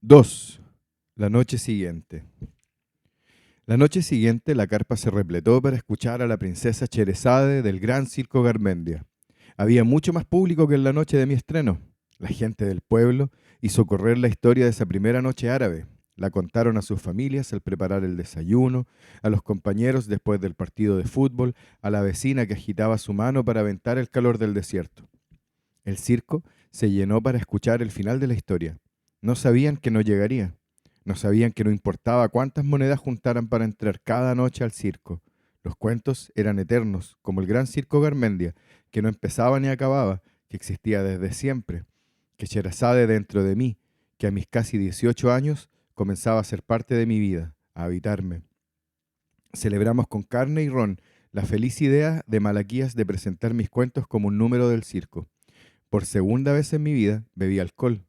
2. La noche siguiente. La noche siguiente la carpa se repletó para escuchar a la princesa Sherezade del gran circo Garmendia. Había mucho más público que en la noche de mi estreno. La gente del pueblo hizo correr la historia de esa primera noche árabe. La contaron a sus familias al preparar el desayuno, a los compañeros después del partido de fútbol, a la vecina que agitaba su mano para aventar el calor del desierto. El circo se llenó para escuchar el final de la historia. No sabían que no llegaría. No sabían que no importaba cuántas monedas juntaran para entrar cada noche al circo. Los cuentos eran eternos, como el gran circo Garmendia, que no empezaba ni acababa, que existía desde siempre, que Sherazade dentro de mí, que a mis casi 18 años comenzaba a ser parte de mi vida, a habitarme. Celebramos con carne y ron la feliz idea de Malaquías de presentar mis cuentos como un número del circo. Por segunda vez en mi vida bebí alcohol.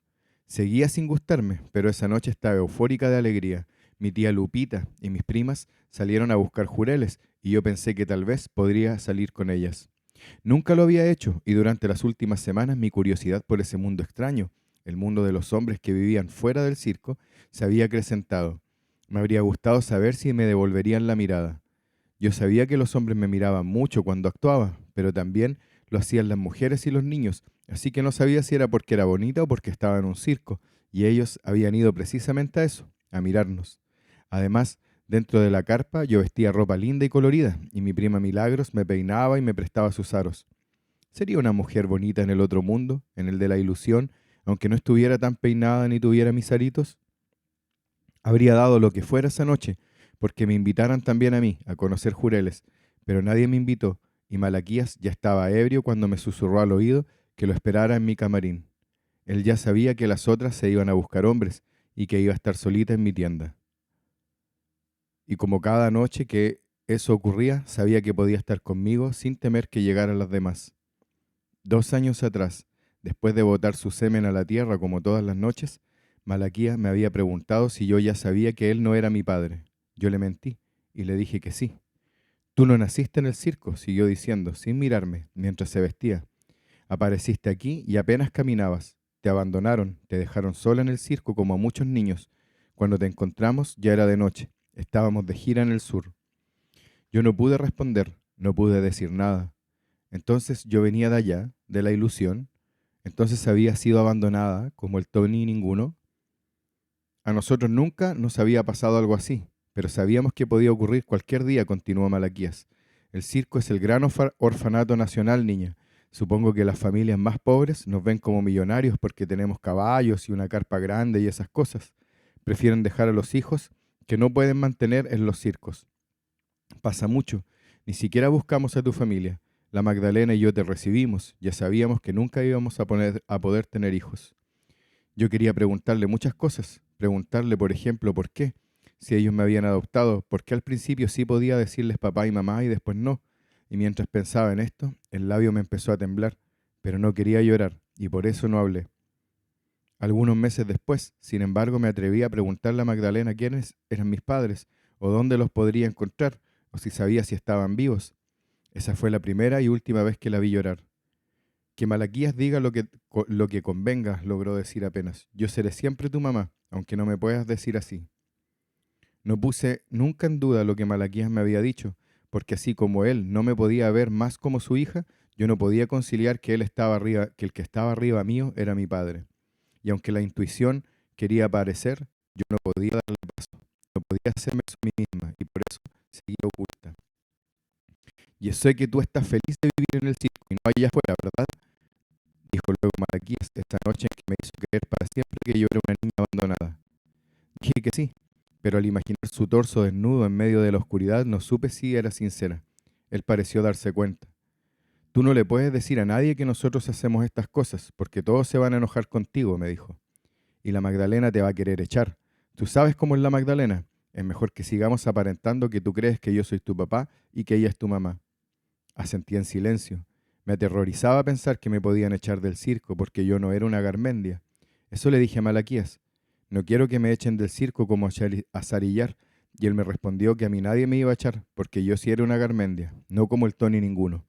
Seguía sin gustarme, pero esa noche estaba eufórica de alegría. Mi tía Lupita y mis primas salieron a buscar jureles y yo pensé que tal vez podría salir con ellas. Nunca lo había hecho y durante las últimas semanas mi curiosidad por ese mundo extraño, el mundo de los hombres que vivían fuera del circo, se había acrecentado. Me habría gustado saber si me devolverían la mirada. Yo sabía que los hombres me miraban mucho cuando actuaba, pero también lo hacían las mujeres y los niños, así que no sabía si era porque era bonita o porque estaba en un circo, y ellos habían ido precisamente a eso, a mirarnos. Además, dentro de la carpa yo vestía ropa linda y colorida, y mi prima Milagros me peinaba y me prestaba sus aros. ¿Sería una mujer bonita en el otro mundo, en el de la ilusión, aunque no estuviera tan peinada ni tuviera mis aritos? Habría dado lo que fuera esa noche, porque me invitaran también a mí, a conocer Jureles, pero nadie me invitó, y Malaquías ya estaba ebrio cuando me susurró al oído que lo esperara en mi camarín. Él ya sabía que las otras se iban a buscar hombres, y que iba a estar solita en mi tienda. Y como cada noche que eso ocurría, sabía que podía estar conmigo sin temer que llegaran las demás. 2 años atrás, después de botar su semen a la tierra como todas las noches, Malaquías me había preguntado si yo ya sabía que él no era mi padre. Yo le mentí y le dije que sí. Tú no naciste en el circo, siguió diciendo, sin mirarme, mientras se vestía. Apareciste aquí y apenas caminabas. Te abandonaron, te dejaron sola en el circo como a muchos niños. Cuando te encontramos ya era de noche. Estábamos de gira en el sur. Yo no pude responder, no pude decir nada. Entonces yo venía de allá, de la ilusión. Entonces había sido abandonada, como el Tony ninguno. A nosotros nunca nos había pasado algo así, pero sabíamos que podía ocurrir cualquier día, continuó Malaquías. El circo es el gran orfanato nacional, niña. Supongo que las familias más pobres nos ven como millonarios porque tenemos caballos y una carpa grande y esas cosas. Prefieren dejar a los hijos que no pueden mantener en los circos. Pasa mucho. Ni siquiera buscamos a tu familia. La Magdalena y yo te recibimos. Ya sabíamos que nunca íbamos a poder tener hijos. Yo quería preguntarle muchas cosas. Preguntarle, por ejemplo, por qué. Si ellos me habían adoptado, por qué al principio sí podía decirles papá y mamá y después no. Y mientras pensaba en esto, el labio me empezó a temblar, pero no quería llorar, y por eso no hablé. Algunos meses después, sin embargo, me atreví a preguntarle a Magdalena quiénes eran mis padres, o dónde los podría encontrar, o si sabía si estaban vivos. Esa fue la primera y última vez que la vi llorar. Que Malaquías diga lo que convenga, logró decir apenas. Yo seré siempre tu mamá, aunque no me puedas decir así. No puse nunca en duda lo que Malaquías me había dicho, porque así como él no me podía ver más como su hija, yo no podía conciliar que él estaba arriba, que el que estaba arriba mío era mi padre. Y aunque la intuición quería aparecer, yo no podía darle paso, no podía hacerme eso a mí misma, y por eso seguía oculta. Y sé que tú estás feliz de vivir en el circo y no allá afuera, ¿verdad? Dijo luego Malaquías esta noche en que me hizo creer para siempre que yo era una niña abandonada. Dije que sí, pero al imaginar su torso desnudo en medio de la oscuridad no supe si era sincera. Él pareció darse cuenta. Tú no le puedes decir a nadie que nosotros hacemos estas cosas, porque todos se van a enojar contigo, me dijo. Y la Magdalena te va a querer echar. ¿Tú sabes cómo es la Magdalena? Es mejor que sigamos aparentando que tú crees que yo soy tu papá y que ella es tu mamá. Asentí en silencio. Me aterrorizaba pensar que me podían echar del circo porque yo no era una garmendia. Eso le dije a Malaquías. No quiero que me echen del circo como a Sarillar. Y él me respondió que a mí nadie me iba a echar, porque yo sí era una garmendia, no como el Tony ninguno.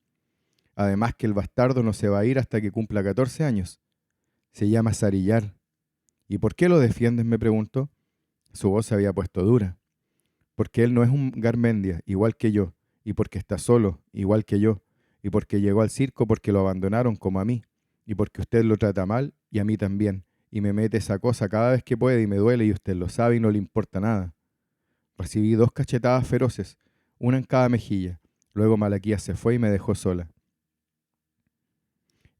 Además que el bastardo no se va a ir hasta que cumpla 14 años. Se llama Sarillar. ¿Y por qué lo defiendes?, me preguntó. Su voz se había puesto dura. Porque él no es un Garmendia, igual que yo, y porque está solo, igual que yo, y porque llegó al circo porque lo abandonaron como a mí, y porque usted lo trata mal y a mí también, y me mete esa cosa cada vez que puede y me duele y usted lo sabe y no le importa nada. Recibí 2 cachetadas feroces, una en cada mejilla. Luego Malaquías se fue y me dejó sola.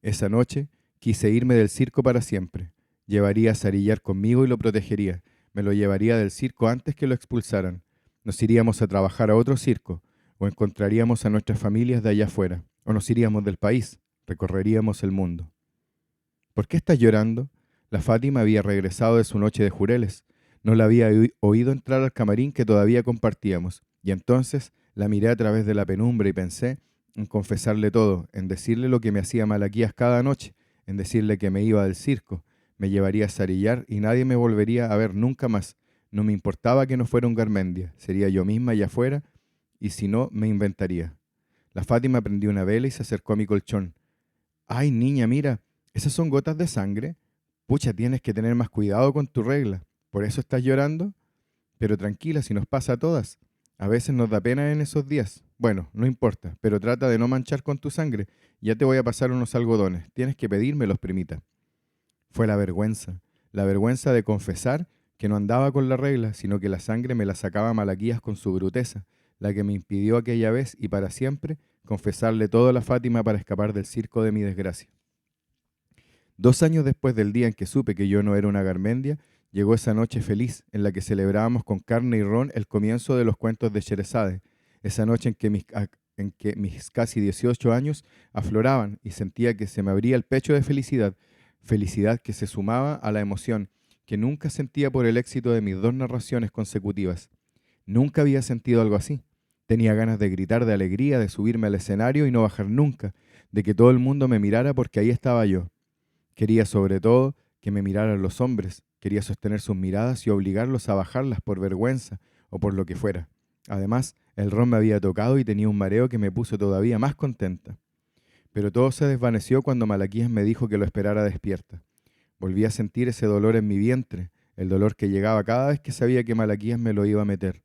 Esa noche quise irme del circo para siempre. Llevaría a Sarillar conmigo y lo protegería. Me lo llevaría del circo antes que lo expulsaran. Nos iríamos a trabajar a otro circo, o encontraríamos a nuestras familias de allá afuera, o nos iríamos del país, recorreríamos el mundo. ¿Por qué estás llorando? La Fátima había regresado de su noche de jureles. No la había oído entrar al camarín que todavía compartíamos, y entonces la miré a través de la penumbra y pensé en confesarle todo, en decirle lo que me hacía Malaquías cada noche, en decirle que me iba del circo, me llevaría a Sarillar y nadie me volvería a ver nunca más. No me importaba que no fuera un Garmendia, sería yo misma allá afuera, y si no, me inventaría. La Fátima prendió una vela y se acercó a mi colchón. ¡Ay, niña, mira! ¿Esas son gotas de sangre? Pucha, tienes que tener más cuidado con tu regla. ¿Por eso estás llorando? Pero tranquila, si nos pasa a todas. A veces nos da pena en esos días. Bueno, no importa, pero trata de no manchar con tu sangre. Ya te voy a pasar unos algodones. Tienes que pedírmelos, primita. Fue la vergüenza de confesar que no andaba con la regla, sino que la sangre me la sacaba Malaquías con su bruteza, la que me impidió aquella vez y para siempre confesarle todo a la Fátima para escapar del circo de mi desgracia. 2 años después del día en que supe que yo no era una Garmendia, llegó esa noche feliz en la que celebrábamos con carne y ron el comienzo de los cuentos de Sherezade, esa noche en que mis casi 18 años afloraban y sentía que se me abría el pecho de felicidad, felicidad que se sumaba a la emoción que nunca sentía por el éxito de mis 2 narraciones consecutivas. Nunca había sentido algo así. Tenía ganas de gritar de alegría, de subirme al escenario y no bajar nunca, de que todo el mundo me mirara porque ahí estaba yo. Quería sobre todo que me miraran los hombres, quería sostener sus miradas y obligarlos a bajarlas por vergüenza o por lo que fuera. Además, el ron me había tocado y tenía un mareo que me puso todavía más contenta. Pero todo se desvaneció cuando Malaquías me dijo que lo esperara despierta. Volví a sentir ese dolor en mi vientre, el dolor que llegaba cada vez que sabía que Malaquías me lo iba a meter.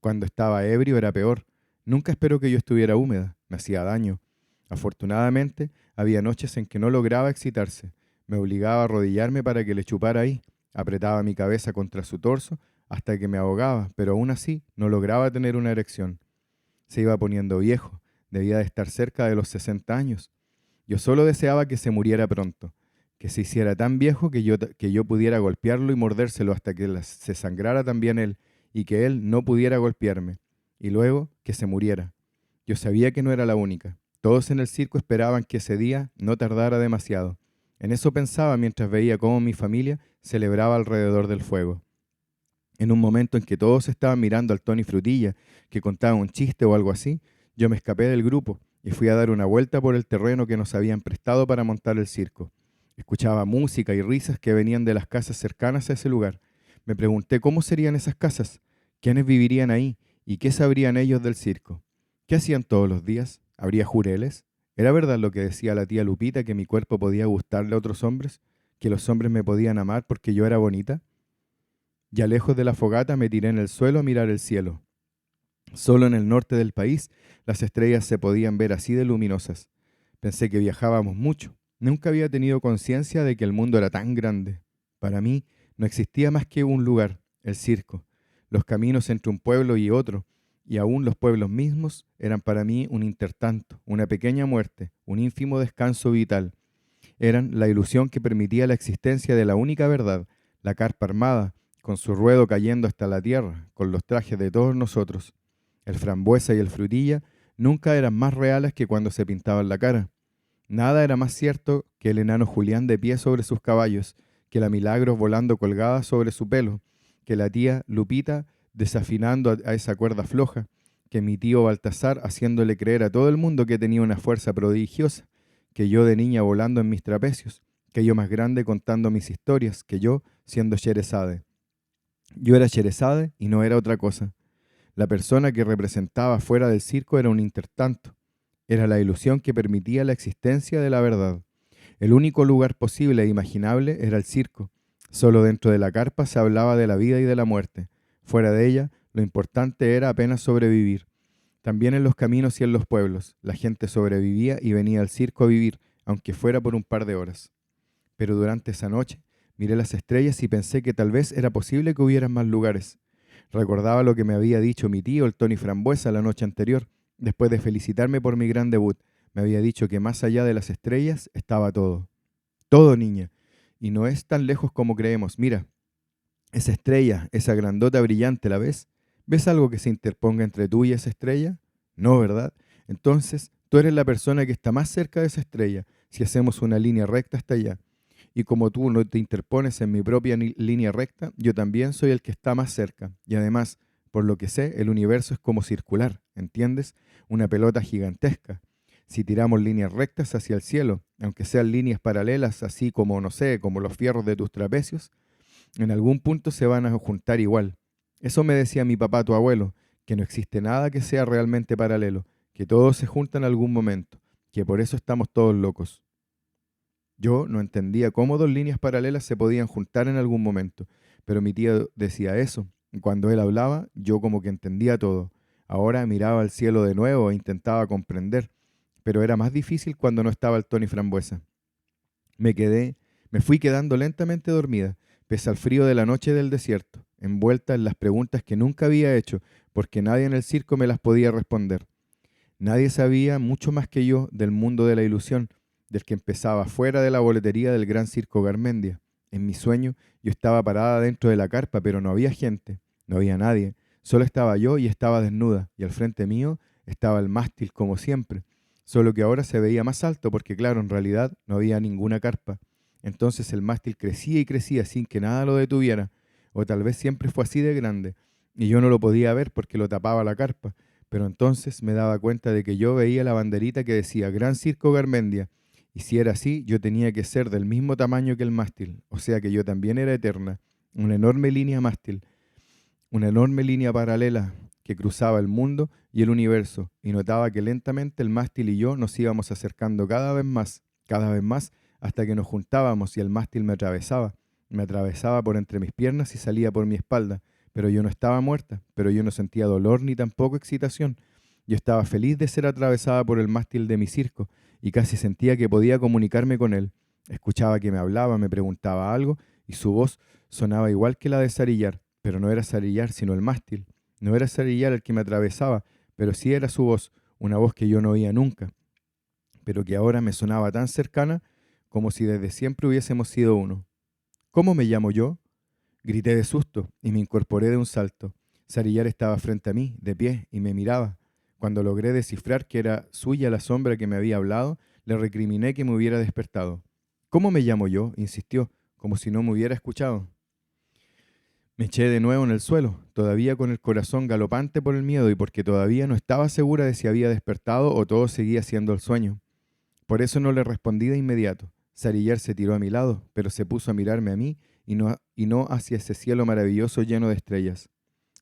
Cuando estaba ebrio era peor. Nunca esperó que yo estuviera húmeda, me hacía daño. Afortunadamente, había noches en que no lograba excitarse. Me obligaba a arrodillarme para que le chupara ahí. Apretaba mi cabeza contra su torso hasta que me ahogaba, pero aún así no lograba tener una erección. Se iba poniendo viejo, debía de estar cerca de los 60 años. Yo solo deseaba que se muriera pronto, que se hiciera tan viejo que yo pudiera golpearlo y mordérselo hasta que se sangrara también él y que él no pudiera golpearme, y luego que se muriera. Yo sabía que no era la única. Todos en el circo esperaban que ese día no tardara demasiado. En eso pensaba mientras veía cómo mi familia celebraba alrededor del fuego. En un momento en que todos estaban mirando al Tony Frutilla, que contaba un chiste o algo así, yo me escapé del grupo y fui a dar una vuelta por el terreno que nos habían prestado para montar el circo. Escuchaba música y risas que venían de las casas cercanas a ese lugar. Me pregunté cómo serían esas casas, quiénes vivirían ahí y qué sabrían ellos del circo. ¿Qué hacían todos los días? ¿Habría jureles? ¿Era verdad lo que decía la tía Lupita, que mi cuerpo podía gustarle a otros hombres? ¿Que los hombres me podían amar porque yo era bonita? Ya lejos de la fogata me tiré en el suelo a mirar el cielo. Solo en el norte del país las estrellas se podían ver así de luminosas. Pensé que viajábamos mucho. Nunca había tenido conciencia de que el mundo era tan grande. Para mí no existía más que un lugar, el circo. Los caminos entre un pueblo y otro, y aún los pueblos mismos, eran para mí un intertanto, una pequeña muerte, un ínfimo descanso vital. Eran la ilusión que permitía la existencia de la única verdad, la carpa armada, con su ruedo cayendo hasta la tierra, con los trajes de todos nosotros. El Frambuesa y el Frutilla nunca eran más reales que cuando se pintaban la cara. Nada era más cierto que el enano Julián de pie sobre sus caballos, que la Milagros volando colgada sobre su pelo, que la tía Lupita desafinando a esa cuerda floja, que mi tío Baltasar haciéndole creer a todo el mundo que tenía una fuerza prodigiosa, que yo de niña volando en mis trapecios, que yo más grande contando mis historias, que yo siendo Sherezade. Yo era Sherezade y no era otra cosa. La persona que representaba fuera del circo era un intertanto. Era la ilusión que permitía la existencia de la verdad. El único lugar posible e imaginable era el circo. Solo dentro de la carpa se hablaba de la vida y de la muerte. Fuera de ella, lo importante era apenas sobrevivir. También en los caminos y en los pueblos, la gente sobrevivía y venía al circo a vivir, aunque fuera por un par de horas. Pero durante esa noche, miré las estrellas y pensé que tal vez era posible que hubieran más lugares. Recordaba lo que me había dicho mi tío, el Tony Frambuesa, la noche anterior, después de felicitarme por mi gran debut. Me había dicho que más allá de las estrellas estaba todo. Todo, niña. Y no es tan lejos como creemos. Mira, esa estrella, esa grandota brillante, ¿la ves? ¿Ves algo que se interponga entre tú y esa estrella? No, ¿verdad? Entonces, tú eres la persona que está más cerca de esa estrella, si hacemos una línea recta hasta allá. Y como tú no te interpones en mi propia línea recta, yo también soy el que está más cerca. Y además, por lo que sé, el universo es como circular, ¿entiendes? Una pelota gigantesca. Si tiramos líneas rectas hacia el cielo, aunque sean líneas paralelas, así como, no sé, como los fierros de tus trapecios, en algún punto se van a juntar igual. Eso me decía mi papá, tu abuelo, que no existe nada que sea realmente paralelo, que todo se junta en algún momento, que por eso estamos todos locos. Yo no entendía cómo dos líneas paralelas se podían juntar en algún momento, pero mi tío decía eso, y cuando él hablaba, yo como que entendía todo. Ahora miraba al cielo de nuevo e intentaba comprender, pero era más difícil cuando no estaba el Tony Frambuesa. Me quedé, me fui quedando lentamente dormida, pese al frío de la noche del desierto, envuelta en las preguntas que nunca había hecho, porque nadie en el circo me las podía responder. Nadie sabía mucho más que yo del mundo de la ilusión, del que empezaba fuera de la boletería del Gran Circo Garmendia. En mi sueño yo estaba parada dentro de la carpa, pero no había gente, no había nadie. Solo estaba yo y estaba desnuda, y al frente mío estaba el mástil como siempre, solo que ahora se veía más alto porque claro, en realidad no había ninguna carpa. Entonces el mástil crecía y crecía sin que nada lo detuviera, o tal vez siempre fue así de grande, y yo no lo podía ver porque lo tapaba la carpa, pero entonces me daba cuenta de que yo veía la banderita que decía Gran Circo Garmendia, y si era así, yo tenía que ser del mismo tamaño que el mástil, o sea que yo también era eterna, una enorme línea mástil, una enorme línea paralela que cruzaba el mundo y el universo, y notaba que lentamente el mástil y yo nos íbamos acercando cada vez más, hasta que nos juntábamos y el mástil me atravesaba por entre mis piernas y salía por mi espalda, pero yo no estaba muerta, pero yo no sentía dolor ni tampoco excitación. Yo estaba feliz de ser atravesada por el mástil de mi circo, y casi sentía que podía comunicarme con él. Escuchaba que me hablaba, me preguntaba algo, y su voz sonaba igual que la de Sarillar, pero no era Sarillar, sino el mástil. No era Sarillar el que me atravesaba, pero sí era su voz, una voz que yo no oía nunca, pero que ahora me sonaba tan cercana como si desde siempre hubiésemos sido uno. ¿Cómo me llamo yo? Grité de susto y me incorporé de un salto. Sarillar estaba frente a mí, de pie, y me miraba. Cuando logré descifrar que era suya la sombra que me había hablado, le recriminé que me hubiera despertado. ¿Cómo me llamo yo? Insistió, como si no me hubiera escuchado. Me eché de nuevo en el suelo, todavía con el corazón galopante por el miedo y porque todavía no estaba segura de si había despertado o todo seguía siendo el sueño. Por eso no le respondí de inmediato. Sarillar se tiró a mi lado, pero se puso a mirarme a mí y no hacia ese cielo maravilloso lleno de estrellas.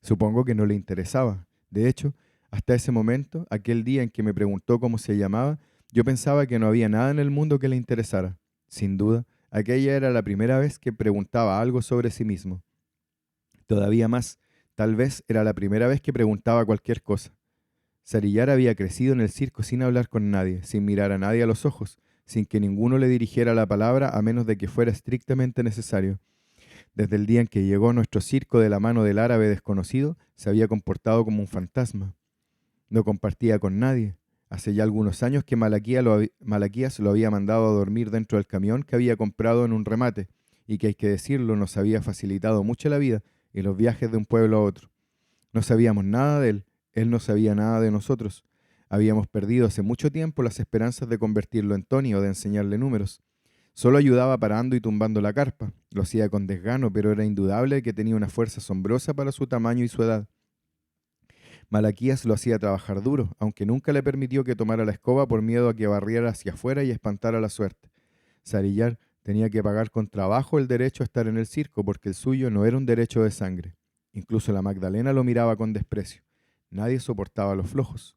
Supongo que no le interesaba. De hecho, hasta ese momento, aquel día en que me preguntó cómo se llamaba, yo pensaba que no había nada en el mundo que le interesara. Sin duda, aquella era la primera vez que preguntaba algo sobre sí mismo. Todavía más, tal vez era la primera vez que preguntaba cualquier cosa. Sarillar había crecido en el circo sin hablar con nadie, sin mirar a nadie a los ojos, sin que ninguno le dirigiera la palabra a menos de que fuera estrictamente necesario. Desde el día en que llegó a nuestro circo de la mano del árabe desconocido, se había comportado como un fantasma. No compartía con nadie. Hace ya algunos años que Malaquías lo había mandado a dormir dentro del camión que había comprado en un remate, y que hay que decirlo, nos había facilitado mucho la vida y los viajes de un pueblo a otro. No sabíamos nada de él no sabía nada de nosotros. Habíamos perdido hace mucho tiempo las esperanzas de convertirlo en Tony o de enseñarle números. Solo ayudaba parando y tumbando la carpa. Lo hacía con desgano, pero era indudable que tenía una fuerza asombrosa para su tamaño y su edad. Malaquías lo hacía trabajar duro, aunque nunca le permitió que tomara la escoba por miedo a que barriera hacia afuera y espantara la suerte. Sarillar tenía que pagar con trabajo el derecho a estar en el circo porque el suyo no era un derecho de sangre. Incluso la Magdalena lo miraba con desprecio. Nadie soportaba a los flojos.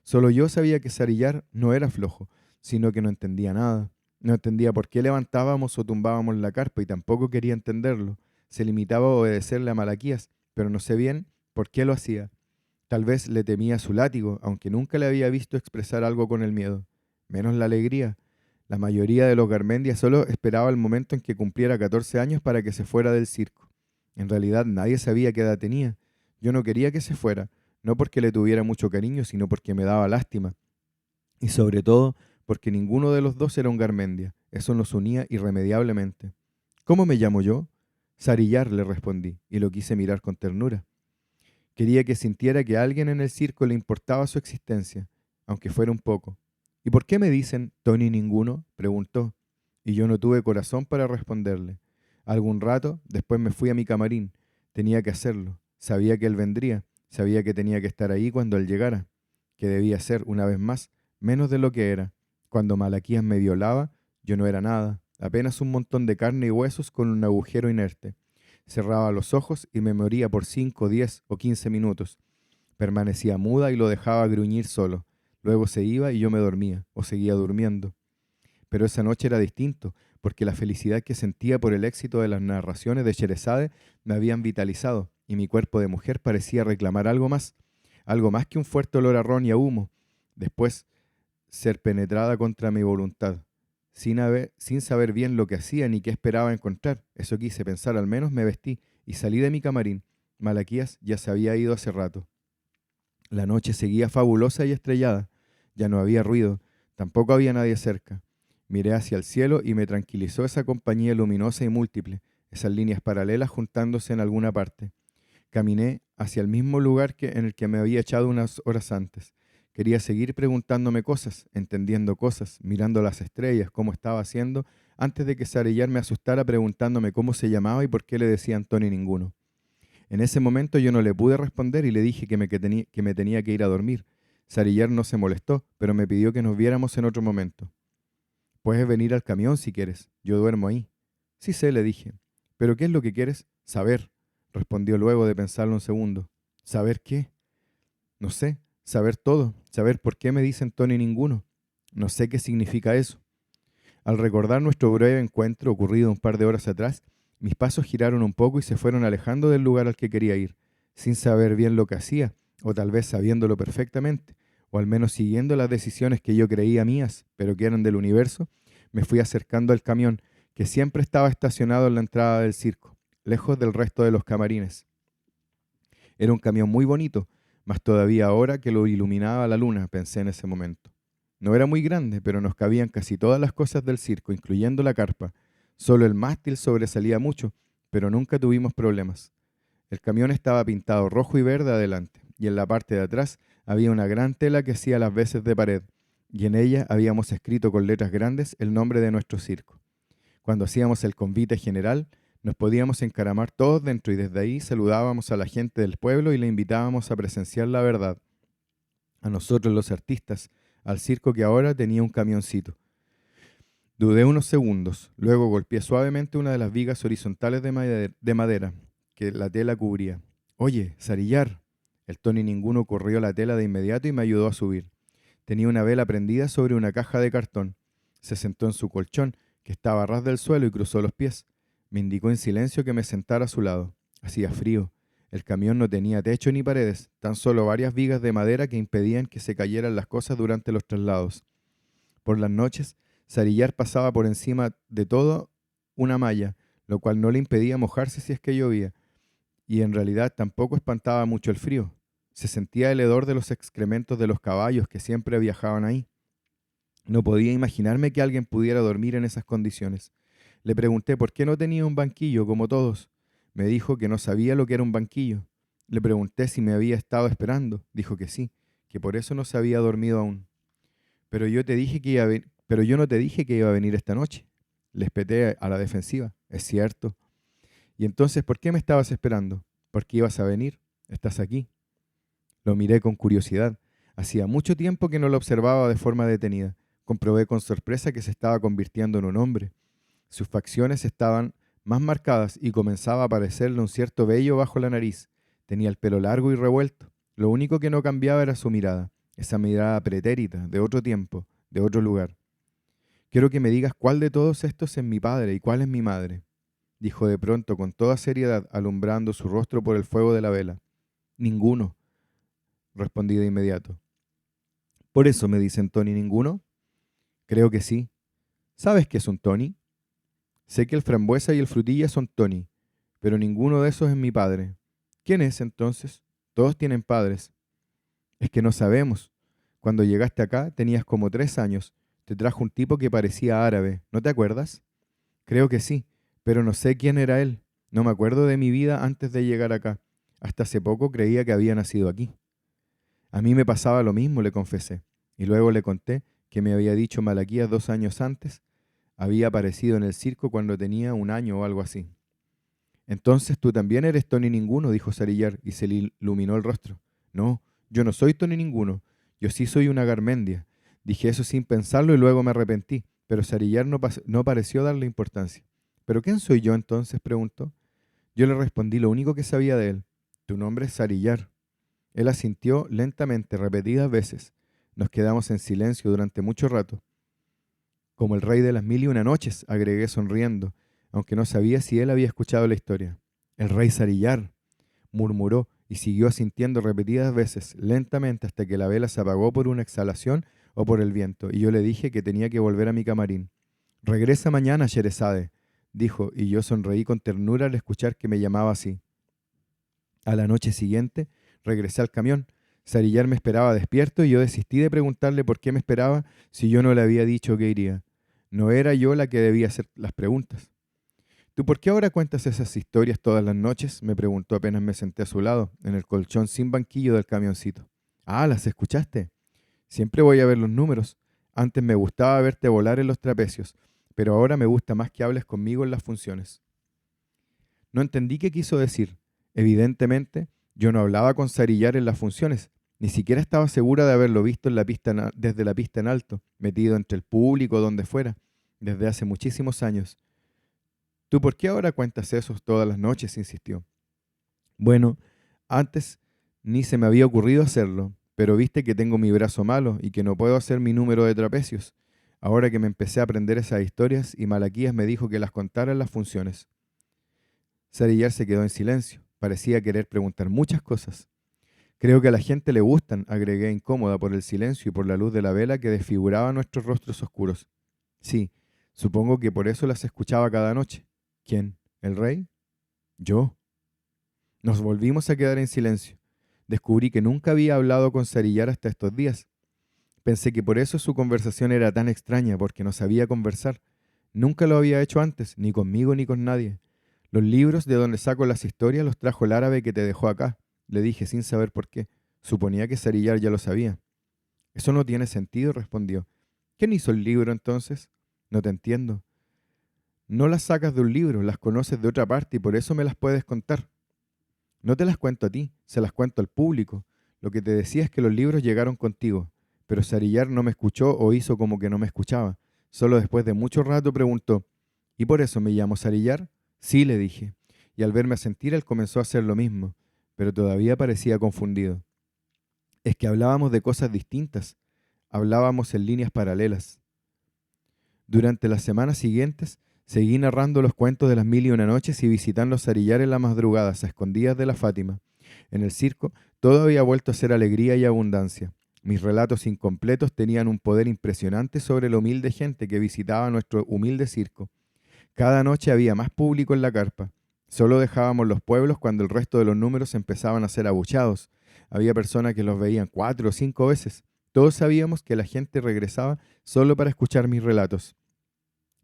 Solo yo sabía que Sarillar no era flojo, sino que no entendía nada. No entendía por qué levantábamos o tumbábamos la carpa y tampoco quería entenderlo. Se limitaba a obedecerle a Malaquías, pero no sé bien por qué lo hacía. Tal vez le temía su látigo, aunque nunca le había visto expresar algo con el miedo, menos la alegría. La mayoría de los Garmendia solo esperaba el momento en que cumpliera 14 años para que se fuera del circo. En realidad nadie sabía qué edad tenía. Yo no quería que se fuera, no porque le tuviera mucho cariño, sino porque me daba lástima. Y sobre todo, porque ninguno de los dos era un Garmendia. Eso nos unía irremediablemente. ¿Cómo me llamo yo? Sarillar, le respondí, y lo quise mirar con ternura. Quería que sintiera que a alguien en el circo le importaba su existencia, aunque fuera un poco. ¿Y por qué me dicen Tony ninguno? Preguntó, y yo no tuve corazón para responderle. Algún rato, después me fui a mi camarín. Tenía que hacerlo. Sabía que él vendría. Sabía que tenía que estar ahí cuando él llegara. Que debía ser, una vez más, menos de lo que era. Cuando Malaquías me violaba, yo no era nada, apenas un montón de carne y huesos con un agujero inerte. Cerraba los ojos y me moría por 5, 10 o 15 minutos. Permanecía muda y lo dejaba gruñir solo. Luego se iba y yo me dormía, o seguía durmiendo. Pero esa noche era distinto, porque la felicidad que sentía por el éxito de las narraciones de Sherezade me habían vitalizado, y mi cuerpo de mujer parecía reclamar algo más que un fuerte olor a ron y a humo. Después, ser penetrada contra mi voluntad, sin saber bien lo que hacía ni qué esperaba encontrar. Eso quise pensar, al menos me vestí y salí de mi camarín. Malaquías ya se había ido hace rato. La noche seguía fabulosa y estrellada. Ya no había ruido, tampoco había nadie cerca. Miré hacia el cielo y me tranquilizó esa compañía luminosa y múltiple, esas líneas paralelas juntándose en alguna parte. Caminé hacia el mismo lugar en el que me había echado unas horas antes. Quería seguir preguntándome cosas, entendiendo cosas, mirando las estrellas, cómo estaba haciendo, antes de que Sarellar me asustara preguntándome cómo se llamaba y por qué le decían Tony ninguno. En ese momento yo no le pude responder y le dije que me tenía que ir a dormir. Sarellar no se molestó, pero me pidió que nos viéramos en otro momento. Puedes venir al camión si quieres, yo duermo ahí. Sí sé, le dije. ¿Pero qué es lo que quieres? Saber, respondió luego de pensarlo un segundo. ¿Saber qué? No sé, saber todo, saber por qué me dicen Tony ninguno. No sé qué significa eso. Al recordar nuestro breve encuentro ocurrido un par de horas atrás, mis pasos giraron un poco y se fueron alejando del lugar al que quería ir, sin saber bien lo que hacía, o tal vez sabiéndolo perfectamente, o al menos siguiendo las decisiones que yo creía mías, pero que eran del universo. Me fui acercando al camión, que siempre estaba estacionado en la entrada del circo, lejos del resto de los camarines. Era un camión muy bonito, más todavía ahora que lo iluminaba la luna, pensé en ese momento. No era muy grande, pero nos cabían casi todas las cosas del circo, incluyendo la carpa. Solo el mástil sobresalía mucho, pero nunca tuvimos problemas. El camión estaba pintado rojo y verde adelante, y en la parte de atrás había una gran tela que hacía las veces de pared, y en ella habíamos escrito con letras grandes el nombre de nuestro circo. Cuando hacíamos el convite general, nos podíamos encaramar todos dentro y desde ahí saludábamos a la gente del pueblo y le invitábamos a presenciar la verdad. A nosotros los artistas, al circo que ahora tenía un camioncito. Dudé unos segundos, luego golpeé suavemente una de las vigas horizontales de madera que la tela cubría. Oye, Sarillar. El Tony ninguno corrió la tela de inmediato y me ayudó a subir. Tenía una vela prendida sobre una caja de cartón. Se sentó en su colchón, que estaba a ras del suelo, y cruzó los pies. Me indicó en silencio que me sentara a su lado. Hacía frío. El camión no tenía techo ni paredes, tan solo varias vigas de madera que impedían que se cayeran las cosas durante los traslados. Por las noches, Sarillar pasaba por encima de todo una malla, lo cual no le impedía mojarse si es que llovía, y en realidad tampoco espantaba mucho el frío. Se sentía el hedor de los excrementos de los caballos que siempre viajaban ahí. No podía imaginarme que alguien pudiera dormir en esas condiciones. Le pregunté por qué no tenía un banquillo como todos. Me dijo que no sabía lo que era un banquillo. Le pregunté si me había estado esperando. Dijo que sí, que por eso no se había dormido aún. Pero yo no te dije que iba a venir esta noche. Le espeté a la defensiva. Es cierto. ¿Y entonces por qué me estabas esperando? ¿Por qué ibas a venir? Estás aquí. Lo miré con curiosidad. Hacía mucho tiempo que no lo observaba de forma detenida. Comprobé con sorpresa que se estaba convirtiendo en un hombre. Sus facciones estaban más marcadas y comenzaba a aparecerle un cierto vello bajo la nariz. Tenía el pelo largo y revuelto. Lo único que no cambiaba era su mirada, esa mirada pretérita, de otro tiempo, de otro lugar. Quiero que me digas cuál de todos estos es mi padre y cuál es mi madre, dijo de pronto con toda seriedad, alumbrando su rostro por el fuego de la vela. Ninguno, respondí de inmediato. ¿Por eso me dicen Tony ninguno? Creo que sí. ¿Sabes qué es un Tony? Sé que el frambuesa y el frutilla son Tony, pero ninguno de esos es mi padre. ¿Quién es entonces? Todos tienen padres. Es que no sabemos. Cuando llegaste acá tenías como 3 años. Te trajo un tipo que parecía árabe. ¿No te acuerdas? Creo que sí, pero no sé quién era él. No me acuerdo de mi vida antes de llegar acá. Hasta hace poco creía que había nacido aquí. A mí me pasaba lo mismo, le confesé. Y luego le conté que me había dicho Malaquías 2 años antes. Había aparecido en el circo cuando tenía 1 año o algo así. Entonces tú también eres Tony Ninguno, dijo Sarillar, y se le iluminó el rostro. No, yo no soy Tony Ninguno. Yo sí soy una Garmendia. Dije eso sin pensarlo y luego me arrepentí, pero Sarillar no pareció darle importancia. ¿Pero quién soy yo entonces? Preguntó. Yo le respondí lo único que sabía de él. Tu nombre es Sarillar. Él asintió lentamente, repetidas veces. Nos quedamos en silencio durante mucho rato. Como el rey de las 1001 noches, agregué sonriendo, aunque no sabía si él había escuchado la historia. El rey Sarillar, murmuró y siguió asintiendo repetidas veces, lentamente hasta que la vela se apagó por una exhalación o por el viento, y yo le dije que tenía que volver a mi camarín. Regresa mañana, Sherezade, dijo, y yo sonreí con ternura al escuchar que me llamaba así. A la noche siguiente, regresé al camión. Sarillar me esperaba despierto y yo desistí de preguntarle por qué me esperaba si yo no le había dicho que iría. No era yo la que debía hacer las preguntas. ¿Tú por qué ahora cuentas esas historias todas las noches? Me preguntó apenas me senté a su lado, en el colchón sin banquillo del camioncito. Ah, ¿las escuchaste? Siempre voy a ver los números. Antes me gustaba verte volar en los trapecios, pero ahora me gusta más que hables conmigo en las funciones. No entendí qué quiso decir. Evidentemente, yo no hablaba con Sarillar en las funciones. Ni siquiera estaba segura de haberlo visto en la pista desde la pista en alto, metido entre el público o donde fuera, desde hace muchísimos años. ¿Tú por qué ahora cuentas eso todas las noches? Insistió. Bueno, antes ni se me había ocurrido hacerlo, pero viste que tengo mi brazo malo y que no puedo hacer mi número de trapecios. Ahora que me empecé a aprender esas historias y Malaquías me dijo que las contara en las funciones. Sarillar se quedó en silencio. Parecía querer preguntar muchas cosas. Creo que a la gente le gustan, agregué incómoda por el silencio y por la luz de la vela que desfiguraba nuestros rostros oscuros. Sí, supongo que por eso las escuchaba cada noche. ¿Quién? ¿El rey? Yo. Nos volvimos a quedar en silencio. Descubrí que nunca había hablado con Sarillar hasta estos días. Pensé que por eso su conversación era tan extraña, porque no sabía conversar. Nunca lo había hecho antes, ni conmigo ni con nadie. Los libros de donde saco las historias los trajo el árabe que te dejó acá, le dije sin saber por qué. Suponía que Sarillar ya lo sabía. Eso no tiene sentido, respondió. ¿Quién hizo el libro entonces? No te entiendo. No las sacas de un libro, las conoces de otra parte y por eso me las puedes contar. No te las cuento a ti, se las cuento al público. Lo que te decía es que los libros llegaron contigo, pero Sarillar no me escuchó o hizo como que no me escuchaba. Solo después de mucho rato preguntó, ¿y por eso me llamo Sarillar? Sí, le dije, y al verme asentir él comenzó a hacer lo mismo, pero todavía parecía confundido. Es que hablábamos de cosas distintas, hablábamos en líneas paralelas. Durante las semanas siguientes, seguí narrando los cuentos de las 1001 noches y visitando Sarillar en las madrugadas, a escondidas de la Fátima. En el circo, todo había vuelto a ser alegría y abundancia. Mis relatos incompletos tenían un poder impresionante sobre la humilde gente que visitaba nuestro humilde circo. Cada noche había más público en la carpa. Solo dejábamos los pueblos cuando el resto de los números empezaban a ser abucheados. Había personas que los veían 4 o 5 veces. Todos sabíamos que la gente regresaba solo para escuchar mis relatos.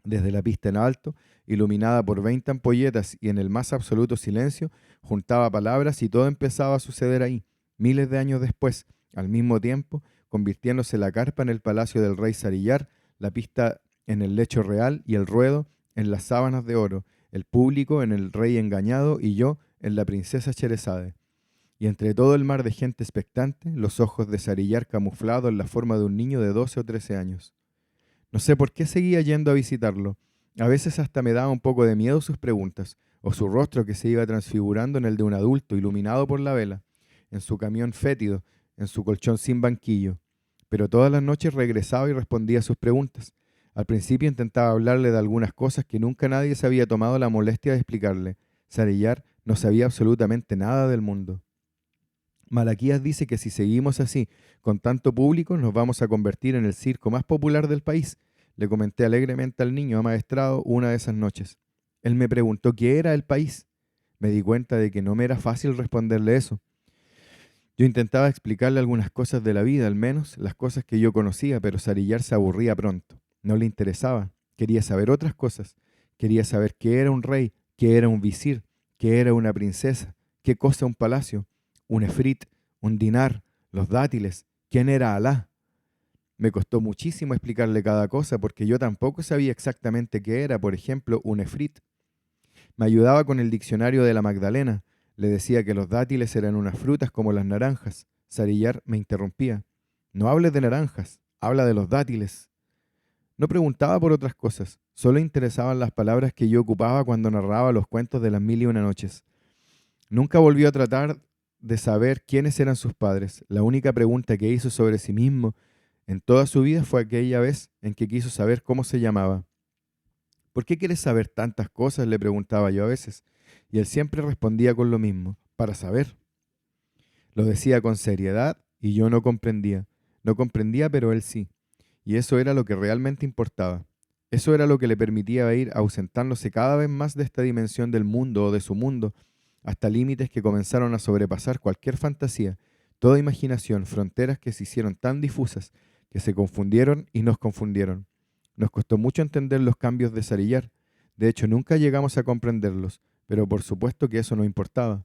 Desde la pista en alto, iluminada por 20 ampolletas y en el más absoluto silencio, juntaba palabras y todo empezaba a suceder ahí, miles de años después, al mismo tiempo, convirtiéndose la carpa en el palacio del rey Sarillar, la pista en el lecho real y el ruedo en las sábanas de oro, el público en el rey engañado y yo en la princesa Sherezade. Y entre todo el mar de gente expectante, los ojos de Sarillar camuflados en la forma de un niño de 12 o 13 años. No sé por qué seguía yendo a visitarlo. A veces hasta me daba un poco de miedo sus preguntas, o su rostro que se iba transfigurando en el de un adulto iluminado por la vela, en su camión fétido, en su colchón sin banquillo. Pero todas las noches regresaba y respondía a sus preguntas. Al principio intentaba hablarle de algunas cosas que nunca nadie se había tomado la molestia de explicarle. Sariyar no sabía absolutamente nada del mundo. Malaquías dice que si seguimos así, con tanto público, nos vamos a convertir en el circo más popular del país, le comenté alegremente al niño amaestrado una de esas noches. Él me preguntó qué era el país. Me di cuenta de que no me era fácil responderle eso. Yo intentaba explicarle algunas cosas de la vida, al menos las cosas que yo conocía, pero Sariyar se aburría pronto. No le interesaba. Quería saber otras cosas. Quería saber qué era un rey, qué era un visir, qué era una princesa, qué cosa un palacio, un efrit, un dinar, los dátiles, quién era Alá. Me costó muchísimo explicarle cada cosa porque yo tampoco sabía exactamente qué era, por ejemplo, un efrit. Me ayudaba con el diccionario de la Magdalena. Le decía que los dátiles eran unas frutas como las naranjas. Sariyar me interrumpía. No hables de naranjas, habla de los dátiles. No preguntaba por otras cosas, solo interesaban las palabras que yo ocupaba cuando narraba los cuentos de las mil y una noches. Nunca volvió a tratar de saber quiénes eran sus padres. La única pregunta que hizo sobre sí mismo en toda su vida fue aquella vez en que quiso saber cómo se llamaba. ¿Por qué quieres saber tantas cosas?, le preguntaba yo a veces, y él siempre respondía con lo mismo, para saber. Lo decía con seriedad y yo no comprendía. No comprendía, pero él sí. Y eso era lo que realmente importaba. Eso era lo que le permitía ir ausentándose cada vez más de esta dimensión del mundo o de su mundo, hasta límites que comenzaron a sobrepasar cualquier fantasía, toda imaginación, fronteras que se hicieron tan difusas, que se confundieron y nos confundieron. Nos costó mucho entender los cambios de Sariyar. De hecho, nunca llegamos a comprenderlos, pero por supuesto que eso no importaba.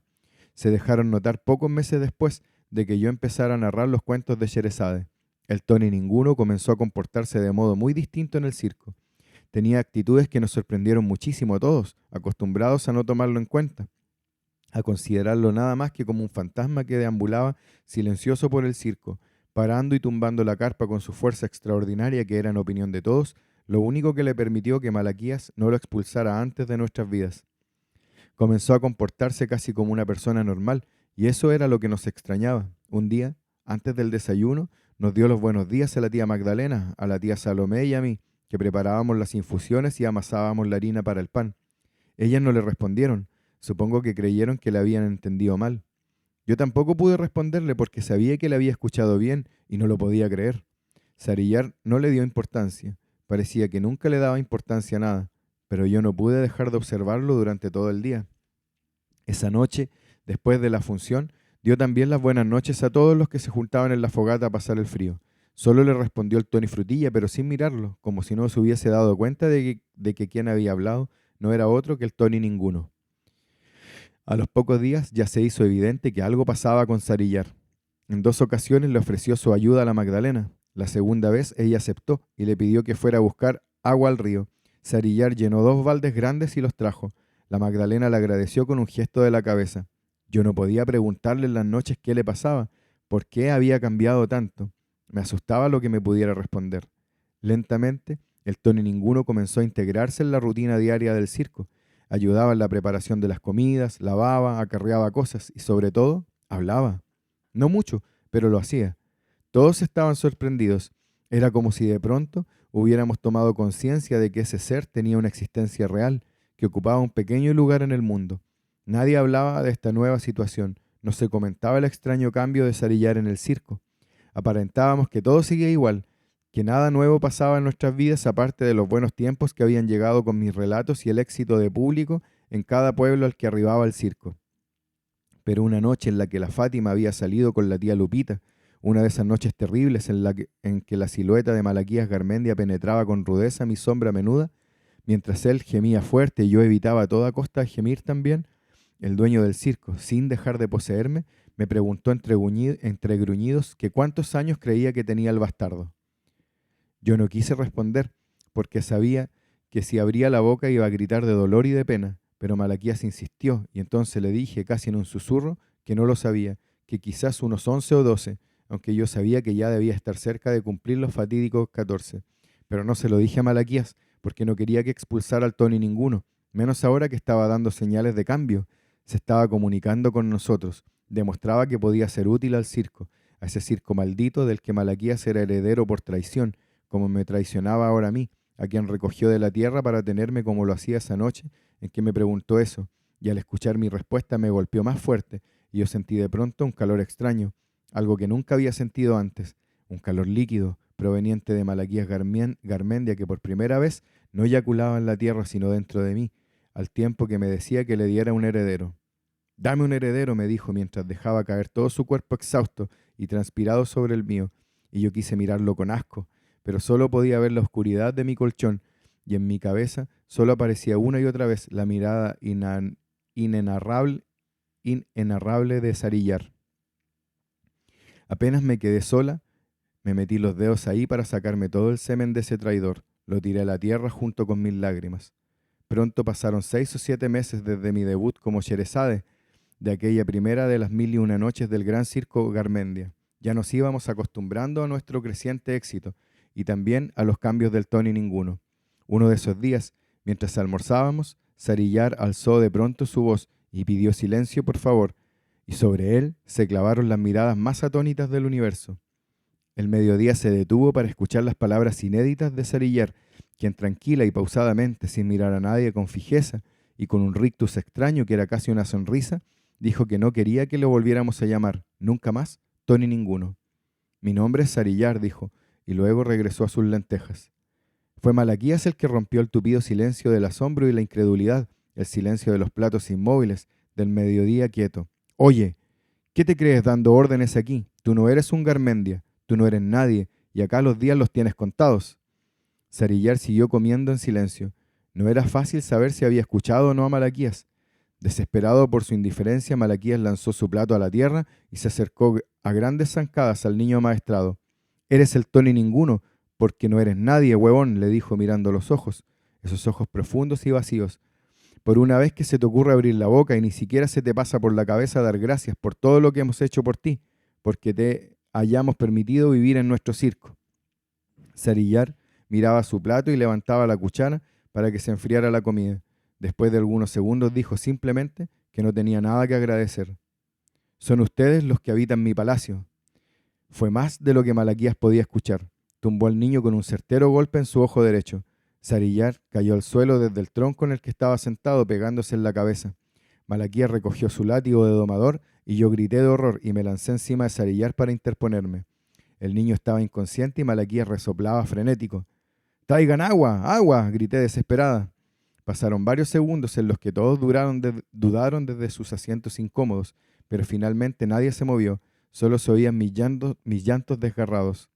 Se dejaron notar pocos meses después de que yo empezara a narrar los cuentos de Sherezade. El Tony Ninguno comenzó a comportarse de modo muy distinto en el circo. Tenía actitudes que nos sorprendieron muchísimo a todos, acostumbrados a no tomarlo en cuenta, a considerarlo nada más que como un fantasma que deambulaba silencioso por el circo, parando y tumbando la carpa con su fuerza extraordinaria que era, en opinión de todos, lo único que le permitió que Malaquías no lo expulsara antes de nuestras vidas. Comenzó a comportarse casi como una persona normal, y eso era lo que nos extrañaba. Un día, antes del desayuno, nos dio los buenos días a la tía Magdalena, a la tía Salomé y a mí, que preparábamos las infusiones y amasábamos la harina para el pan. Ellas no le respondieron. Supongo que creyeron que le habían entendido mal. Yo tampoco pude responderle porque sabía que le había escuchado bien y no lo podía creer. Sariyar no le dio importancia. Parecía que nunca le daba importancia a nada, pero yo no pude dejar de observarlo durante todo el día. Esa noche, después de la función, dio también las buenas noches a todos los que se juntaban en la fogata a pasar el frío. Solo le respondió el Tony Frutilla, pero sin mirarlo, como si no se hubiese dado cuenta de que quien había hablado no era otro que el Tony Ninguno. A los pocos días ya se hizo evidente que algo pasaba con Sariyar. En 2 ocasiones le ofreció su ayuda a la Magdalena. La segunda vez ella aceptó y le pidió que fuera a buscar agua al río. Sariyar llenó 2 baldes grandes y los trajo. La Magdalena le agradeció con un gesto de la cabeza. Yo no podía preguntarle en las noches qué le pasaba, por qué había cambiado tanto. Me asustaba lo que me pudiera responder. Lentamente, el Tony Ninguno comenzó a integrarse en la rutina diaria del circo. Ayudaba en la preparación de las comidas, lavaba, acarreaba cosas y sobre todo, hablaba. No mucho, pero lo hacía. Todos estaban sorprendidos. Era como si de pronto hubiéramos tomado conciencia de que ese ser tenía una existencia real, que ocupaba un pequeño lugar en el mundo. Nadie hablaba de esta nueva situación, no se comentaba el extraño cambio de Sariyar en el circo. Aparentábamos que todo seguía igual, que nada nuevo pasaba en nuestras vidas aparte de los buenos tiempos que habían llegado con mis relatos y el éxito de público en cada pueblo al que arribaba el circo. Pero una noche en la que la Fátima había salido con la tía Lupita, una de esas noches terribles en que la silueta de Malaquías Garmendia penetraba con rudeza mi sombra menuda, mientras él gemía fuerte y yo evitaba a toda costa gemir también, el dueño del circo, sin dejar de poseerme, me preguntó entre gruñidos que cuántos años creía que tenía el bastardo. Yo no quise responder, porque sabía que si abría la boca iba a gritar de dolor y de pena, pero Malaquías insistió, y entonces le dije, casi en un susurro, que no lo sabía, que quizás unos 11 o 12, aunque yo sabía que ya debía estar cerca de cumplir los fatídicos 14. Pero no se lo dije a Malaquías, porque no quería que expulsara al Tony Ninguno, menos ahora que estaba dando señales de cambio. Se estaba comunicando con nosotros, demostraba que podía ser útil al circo, a ese circo maldito del que Malaquías era heredero por traición, como me traicionaba ahora a mí, a quien recogió de la tierra para tenerme como lo hacía esa noche en que me preguntó eso, y al escuchar mi respuesta me golpeó más fuerte, y yo sentí de pronto un calor extraño, algo que nunca había sentido antes, un calor líquido proveniente de Malaquías Garmendia que por primera vez no eyaculaba en la tierra sino dentro de mí, al tiempo que me decía que le diera un heredero. Dame un heredero, me dijo mientras dejaba caer todo su cuerpo exhausto y transpirado sobre el mío, y yo quise mirarlo con asco, pero solo podía ver la oscuridad de mi colchón, y en mi cabeza solo aparecía una y otra vez la mirada inenarrable, inenarrable de Sarillar. Apenas me quedé sola, me metí los dedos ahí para sacarme todo el semen de ese traidor, lo tiré a la tierra junto con mis lágrimas. Pronto pasaron 6 o 7 meses desde mi debut como Sherezade, de aquella primera de las 1001 noches del gran circo Garmendia. Ya nos íbamos acostumbrando a nuestro creciente éxito y también a los cambios del Tony Ninguno. Uno de esos días, mientras almorzábamos, Sarillar alzó de pronto su voz y pidió silencio, por favor, y sobre él se clavaron las miradas más atónitas del universo. El mediodía se detuvo para escuchar las palabras inéditas de Sarillar, quien tranquila y pausadamente, sin mirar a nadie con fijeza y con un rictus extraño que era casi una sonrisa, dijo que no quería que lo volviéramos a llamar, nunca más, Tony Ninguno. Mi nombre es Sarillar, dijo, y luego regresó a sus lentejas. Fue Malaquías el que rompió el tupido silencio del asombro y la incredulidad, el silencio de los platos inmóviles, del mediodía quieto. Oye, ¿qué te crees dando órdenes aquí? Tú no eres un Garmendia, tú no eres nadie, y acá los días los tienes contados. Sarillar siguió comiendo en silencio. No era fácil saber si había escuchado o no a Malaquías. Desesperado por su indiferencia, Malaquías lanzó su plato a la tierra y se acercó a grandes zancadas al niño amaestrado. «Eres el Tony Ninguno, porque no eres nadie, huevón», le dijo mirando los ojos, esos ojos profundos y vacíos. «Por una vez que se te ocurre abrir la boca y ni siquiera se te pasa por la cabeza dar gracias por todo lo que hemos hecho por ti, porque te hayamos permitido vivir en nuestro circo». Sarillar miraba su plato y levantaba la cuchara para que se enfriara la comida. Después de algunos segundos dijo simplemente que no tenía nada que agradecer. «Son ustedes los que habitan mi palacio». Fue más de lo que Malaquías podía escuchar. Tumbó al niño con un certero golpe en su ojo derecho. Sarillar cayó al suelo desde el tronco en el que estaba sentado pegándose en la cabeza. Malaquías recogió su látigo de domador y yo grité de horror y me lancé encima de Sarillar para interponerme. El niño estaba inconsciente y Malaquías resoplaba frenético. «¡Traigan agua! ¡Agua!», grité desesperada. Pasaron varios segundos en los que todos dudaron desde sus asientos incómodos, pero finalmente nadie se movió, solo se oían mis llantos desgarrados.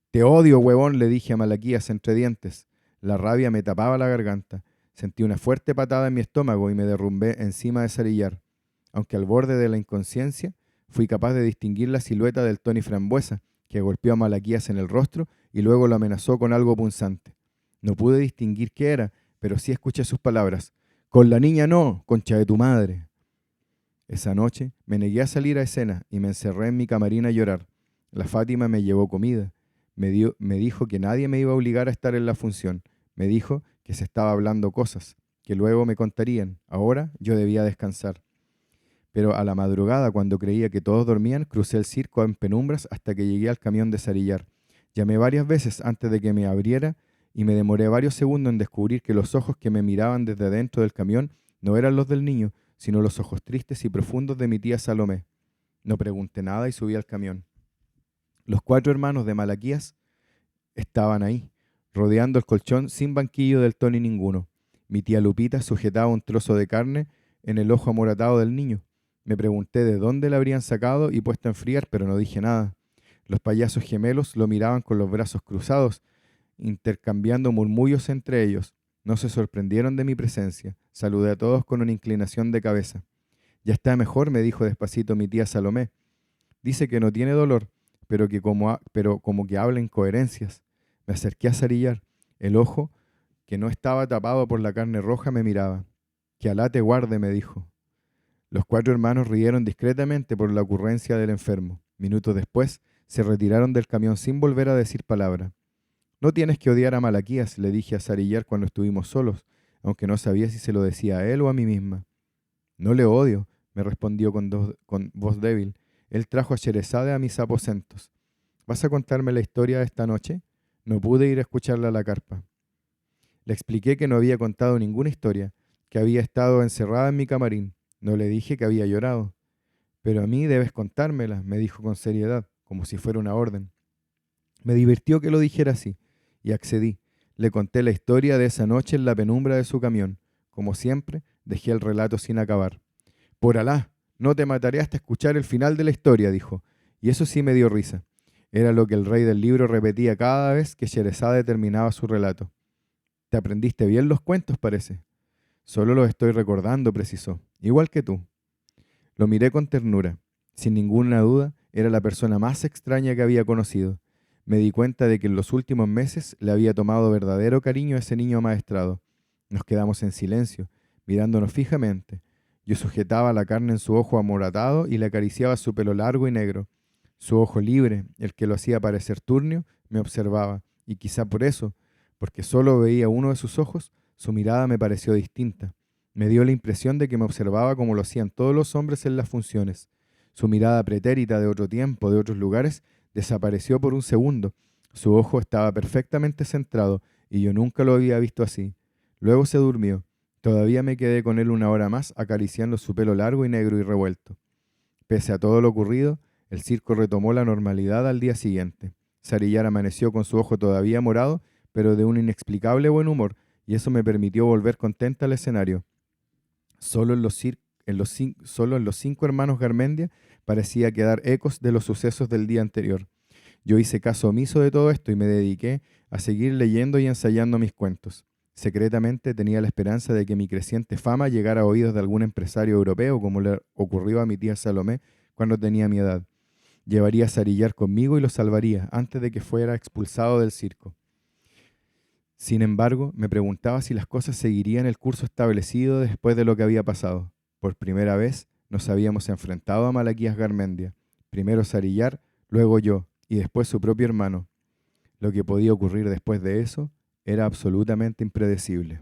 «Te odio, huevón», le dije a Malaquías entre dientes. La rabia me tapaba la garganta. Sentí una fuerte patada en mi estómago y me derrumbé encima de Sarillar. Aunque al borde de la inconsciencia, fui capaz de distinguir la silueta del Tony Frambuesa, que golpeó a Malaquías en el rostro y luego lo amenazó con algo punzante. No pude distinguir qué era, pero sí escuché sus palabras. «Con la niña no, concha de tu madre». Esa noche me negué a salir a escena y me encerré en mi camarín a llorar. La Fátima me llevó comida. Me dijo que nadie me iba a obligar a estar en la función. Me dijo que se estaba hablando cosas, que luego me contarían. Ahora yo debía descansar. Pero a la madrugada, cuando creía que todos dormían, crucé el circo en penumbras hasta que llegué al camión de Sarillar. Llamé varias veces antes de que me abriera y me demoré varios segundos en descubrir que los ojos que me miraban desde dentro del camión no eran los del niño, sino los ojos tristes y profundos de mi tía Salomé. No pregunté nada y subí al camión. Los 4 hermanos de Malaquías estaban ahí, rodeando el colchón sin banquillo del Tony Ninguno. Mi tía Lupita sujetaba un trozo de carne en el ojo amoratado del niño. Me pregunté de dónde la habrían sacado y puesto a enfriar, pero no dije nada. Los payasos gemelos lo miraban con los brazos cruzados, intercambiando murmullos entre ellos. No se sorprendieron de mi presencia. Saludé a todos con una inclinación de cabeza. «Ya está mejor», me dijo despacito mi tía Salomé. «Dice que no tiene dolor, pero como que habla incoherencias». Me acerqué a Sarillar. El ojo, que no estaba tapado por la carne roja, me miraba. «Que Alá te guarde», me dijo. Los 4 hermanos rieron discretamente por la ocurrencia del enfermo. Minutos después, se retiraron del camión sin volver a decir palabra. «No tienes que odiar a Malaquías», le dije a Sarillar cuando estuvimos solos, aunque no sabía si se lo decía a él o a mí misma. «No le odio», me respondió con voz débil. «Él trajo a Sherezade a mis aposentos. ¿Vas a contarme la historia de esta noche?» No pude ir a escucharla a la carpa. Le expliqué que no había contado ninguna historia, que había estado encerrada en mi camarín. No le dije que había llorado. Pero a mí debes contármela, me dijo con seriedad, como si fuera una orden. Me divirtió que lo dijera así, y accedí. Le conté la historia de esa noche en la penumbra de su camión. Como siempre, dejé el relato sin acabar. Por Alá, no te mataré hasta escuchar el final de la historia, dijo, y eso sí me dio risa. Era lo que el rey del libro repetía cada vez que Sherezade terminaba su relato. Te aprendiste bien los cuentos, parece. Solo los estoy recordando, precisó, igual que tú. Lo miré con ternura. Sin ninguna duda, era la persona más extraña que había conocido. Me di cuenta de que en los últimos meses le había tomado verdadero cariño a ese niño amaestrado. Nos quedamos en silencio, mirándonos fijamente. Yo sujetaba la carne en su ojo amoratado y le acariciaba su pelo largo y negro. Su ojo libre, el que lo hacía parecer turnio, me observaba, y quizá por eso, porque solo veía uno de sus ojos, su mirada me pareció distinta. Me dio la impresión de que me observaba como lo hacían todos los hombres en las funciones. Su mirada pretérita de otro tiempo, de otros lugares, desapareció por un segundo. Su ojo estaba perfectamente centrado y yo nunca lo había visto así. Luego se durmió. Todavía me quedé con él una hora más acariciando su pelo largo y negro y revuelto. Pese a todo lo ocurrido, el circo retomó la normalidad al día siguiente. Sarillar amaneció con su ojo todavía morado, pero de un inexplicable buen humor, y eso me permitió volver contenta al escenario. Solo solo en los 5 hermanos Garmendia parecía quedar ecos de los sucesos del día anterior. Yo hice caso omiso de todo esto y me dediqué a seguir leyendo y ensayando mis cuentos. Secretamente tenía la esperanza de que mi creciente fama llegara a oídos de algún empresario europeo, como le ocurrió a mi tía Salomé cuando tenía mi edad. Llevaría a Sarillar conmigo y lo salvaría antes de que fuera expulsado del circo. Sin embargo, me preguntaba si las cosas seguirían el curso establecido después de lo que había pasado. Por primera vez nos habíamos enfrentado a Malaquías Garmendia. Primero Sarillar, luego yo, y después su propio hermano. Lo que podía ocurrir después de eso era absolutamente impredecible.